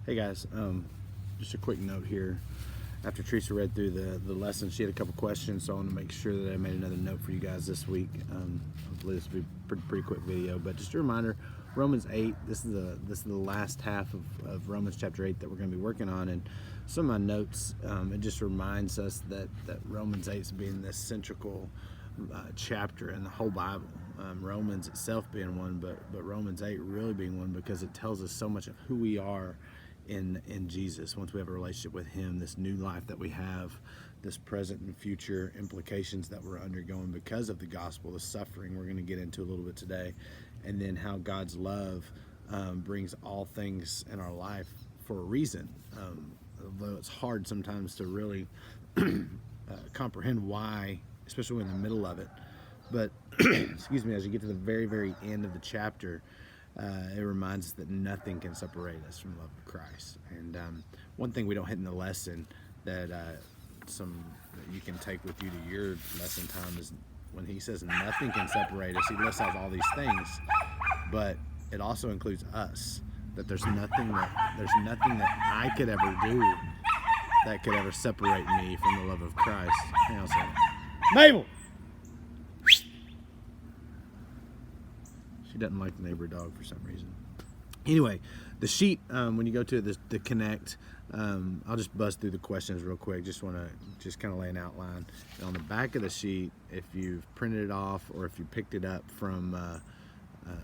Hey guys, just a quick note here. After Teresa read through the lesson, she had a couple questions, so I want to make sure that I made another note for you guys this week. Hopefully this will be a pretty quick video, but just a reminder, Romans 8, this is the last half of Romans chapter 8 that we're going to be working on, and some of my notes, it just reminds us that Romans 8 is being this central chapter in the whole Bible. Romans itself being one, but Romans 8 really being one because it tells us so much of who we are in Jesus. Once we have a relationship with Him, this new life that we have, this present and future implications that we're undergoing because of the gospel, the suffering we're going to get into a little bit today, and then how God's love brings all things in our life for a reason. Although it's hard sometimes to really comprehend why, especially in the middle of it. But excuse me, as you get to the very, very end of the chapter, it reminds us that nothing can separate us from the love of Christ. And one thing we don't hit in the lesson that that you can take with you to your lesson time is when he says nothing can separate us. He lists out all these things, but it also includes us. That there's nothing that I could ever do that could ever separate me from the love of Christ. Hang on a second. Mabel! She doesn't like the neighbor dog for some reason. Anyway, the sheet, when you go to the Connect, I'll just buzz through the questions real quick. Just want to kind of lay an outline. And on the back of the sheet, if you've printed it off or if you picked it up from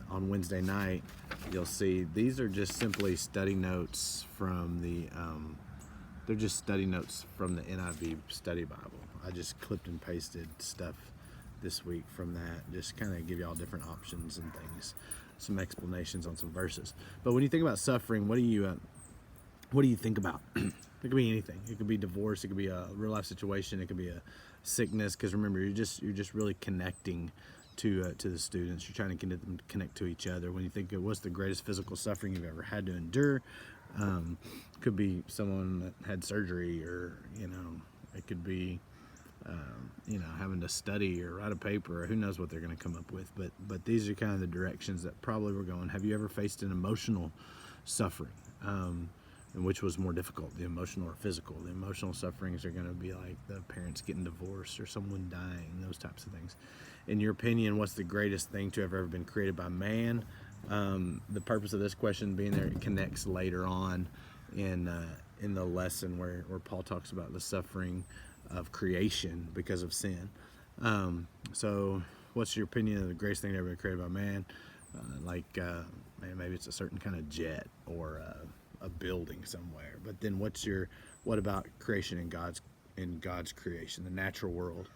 on Wednesday night, you'll see these are just simply study notes from they're just study notes from the NIV Study Bible. I just clipped and pasted stuff this week from that, just kind of give you all different options and things, some explanations on some verses. But when you think about suffering, what do you think about? It could be anything. It could be divorce. It could be a real life situation. It could be a sickness. Because remember, you're just really connecting to the students. You're trying to get them to connect to each other. When you think of what's the greatest physical suffering you've ever had to endure, could be someone that had surgery, or it could be having to study or write a paper, or who knows what they're going to come up with. But these are kind of the directions that probably we're going. Have you ever faced an emotional suffering? And which was more difficult, the emotional or physical? The emotional sufferings are going to be like the parents getting divorced or someone dying, those types of things. In your opinion, what's the greatest thing to have ever been created by man? The purpose of this question being there, it connects later on in the lesson where Paul talks about the suffering of creation because of sin. So what's your opinion of the greatest thing ever been created by man? Maybe it's a certain kind of jet or a building somewhere. But then what about creation in God's creation, the natural world?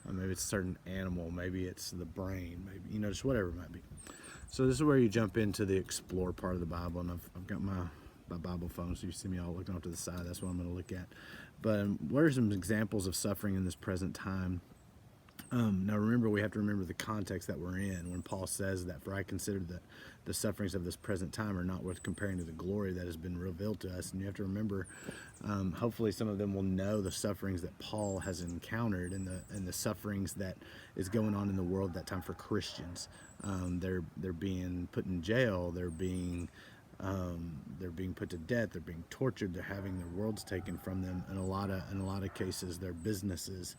Maybe it's a certain animal, maybe it's the brain, maybe just whatever it might be. So this is where you jump into the explore part of the Bible, and I've got my Bible phone, so you see me all looking off to the side. That's what I'm going to look at. But what are some examples of suffering in this present time? Now remember, we have to remember the context that we're in when Paul says that, for I consider that the sufferings of this present time are not worth comparing to the glory that has been revealed to us. And you have to remember, hopefully some of them will know the sufferings that Paul has encountered and the sufferings that is going on in the world at that time for Christians. They're being put in jail. They're being put to death. They're being tortured. They're having their worlds taken from them. In a lot of cases, their businesses.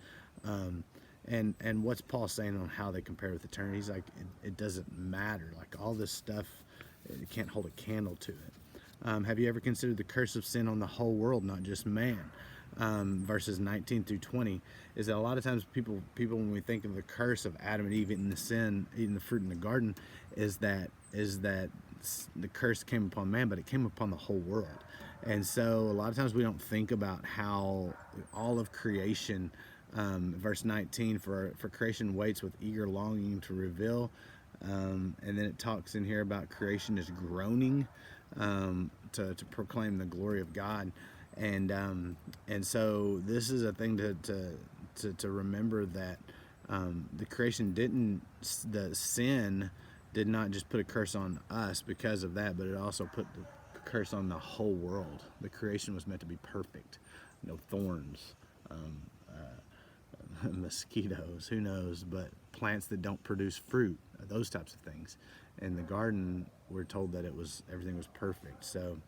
And what's Paul saying on how they compare with eternity? He's like, it doesn't matter. Like all this stuff, you can't hold a candle to it. Have you ever considered the curse of sin on the whole world, not just man? Verses 19 through 20 is that a lot of times people when we think of the curse of Adam and Eve eating the fruit in the garden, is that the curse came upon man, but it came upon the whole world. And so a lot of times we don't think about how all of creation, verse 19, for creation waits with eager longing to reveal, and then it talks in here about creation is groaning to proclaim the glory of God. And so this is a thing to remember, that the sin did not just put a curse on us because of that, but it also put the curse on the whole world. The creation was meant to be perfect, no thorns, mosquitoes, who knows, but plants that don't produce fruit, those types of things. In the garden, we're told that everything was perfect. So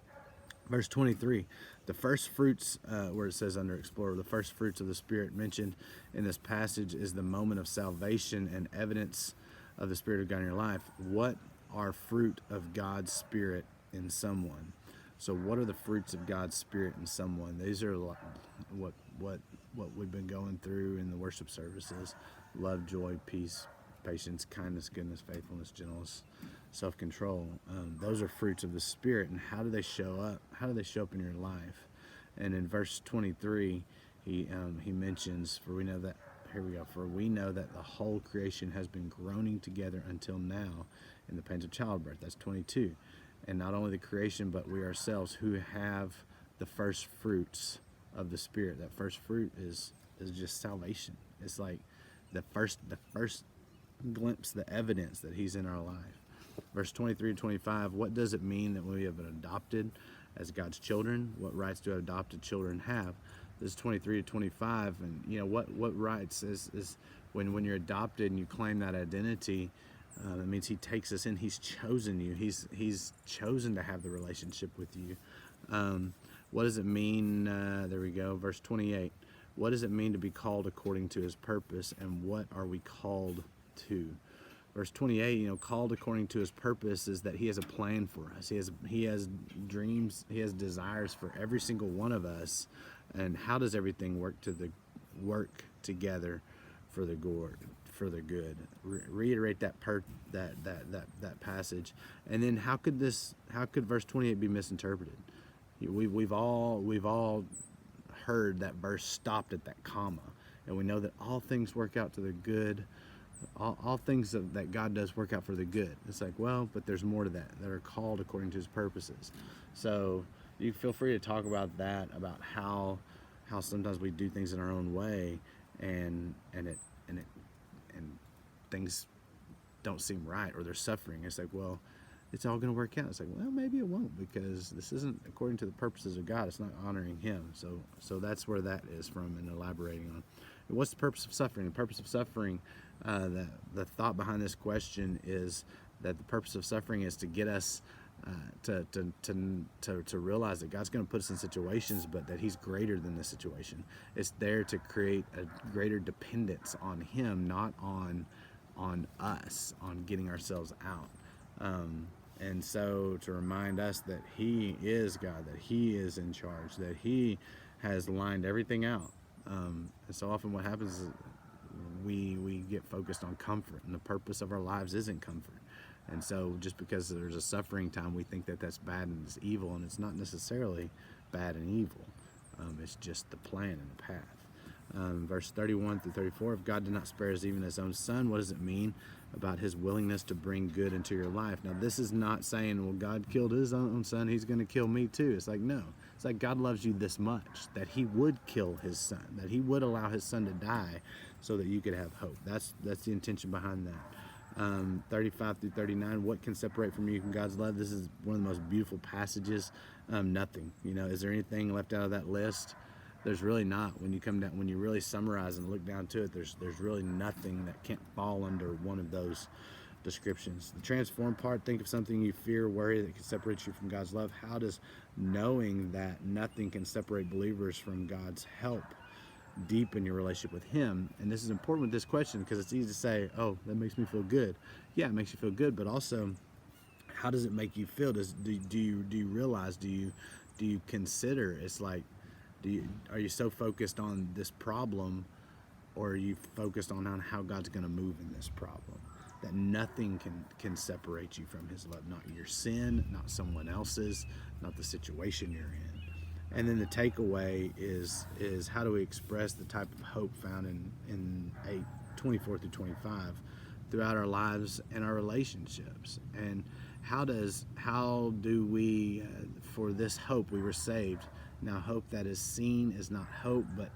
Verse 23, the first fruits, where it says under Explorer, the first fruits of the Spirit mentioned in this passage is the moment of salvation and evidence of the Spirit of God in your life. What are fruit of God's Spirit in someone? So what are the fruits of God's Spirit in someone? These are what we've been going through in the worship services: love, joy, peace, patience, kindness, goodness, faithfulness, gentleness, self-control. Those are fruits of the Spirit. And how do they show up? How do they show up in your life? And in verse 23, he mentions, for we know that, here we go, for we know that the whole creation has been groaning together until now in the pains of childbirth. That's 22. And not only the creation, but we ourselves who have the first fruits of the Spirit. That first fruit is just salvation. It's like the first glimpse, the evidence that he's in our life. Verse 23 and 25, what does it mean that we have been adopted as God's children? What rights do adopted children have? This is 23 to 25, and what rights is when you're adopted and you claim that identity. That means he takes us in. He's chosen you. He's chosen to have the relationship with you. What does it mean? There we go. Verse 28. What does it mean to be called according to his purpose, and what are we called to? Verse 28, called according to his purpose is that he has a plan for us. He has dreams. He has desires for every single one of us. And how does everything work together for the good? Reiterate that passage. And then how could verse 28 be misinterpreted? We've all heard that verse stopped at that comma, and we know that all things work out to the good. All things that God does work out for the good. It's like, well, but there's more to that are called according to his purposes. So you feel free to talk about that, about how sometimes we do things in our own way, and things don't seem right, or there's suffering. It's like, well, it's all going to work out. It's like, well, maybe it won't, because this isn't according to the purposes of God. It's not honoring him. So that's where that is from, and elaborating on. And what's the purpose of suffering? The purpose of suffering, the thought behind this question is that the purpose of suffering is to get us to realize that God's going to put us in situations, but that he's greater than the situation. It's there to create a greater dependence on him, not on us, on getting ourselves out. And so to remind us that he is God, that he is in charge, that he has lined everything out. And so often what happens is we get focused on comfort, and the purpose of our lives isn't comfort. And so just because there's a suffering time, we think that that's bad and it's evil, and it's not necessarily bad and evil. It's just the plan and the path. Verse 31 through 34, if God did not spare us even his own son, what does it mean about his willingness to bring good into your life? Now, this is not saying, well, God killed his own son, he's going to kill me too. It's like, no. It's like God loves you this much that he would kill his son, that he would allow his son to die so that you could have hope. That's the intention behind that. 35 through 39, what can separate from you from God's love? This is one of the most beautiful passages. Nothing. Is there anything left out of that list? There's really not. When you come down, when you really summarize and look down to it, there's really nothing that can't fall under one of those descriptions. The transform part, think of something you fear, worry that can separate you from God's love. How does knowing that nothing can separate believers from God's help deepen your relationship with him? And this is important with this question, because it's easy to say, oh, that makes me feel good. Yeah, it makes you feel good, but also, how does it make you feel? Do you realize, do you consider, it's like, are you so focused on this problem, or are you focused on how God's going to move in this problem? That nothing can separate you from his love. Not your sin, not someone else's, not the situation you're in. And then the takeaway is how do we express the type of hope found in 8:24 through 25 throughout our lives and our relationships? And how do we, for this hope we were saved. Now, hope that is seen is not hope, but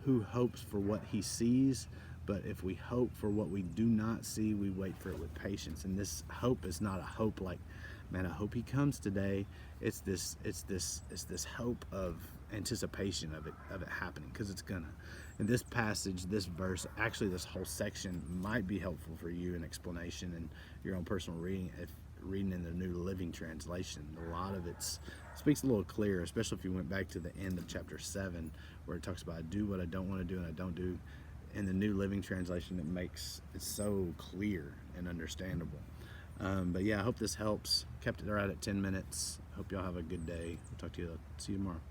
who hopes for what he sees? But if we hope for what we do not see, we wait for it with patience. And this hope is not a hope like, man, I hope he comes today. It's this hope of anticipation of it happening, because it's gonna. And this passage, this verse, actually this whole section might be helpful for you in explanation and your own personal reading. reading in the New Living Translation, a lot of it speaks a little clearer, especially if you went back to the end of chapter 7, where it talks about I do what I don't want to do and I don't do. In the New Living Translation, it's so clear and understandable. But yeah, I hope this helps. Kept it right at 10 minutes. Hope y'all have a good day. We'll see you tomorrow.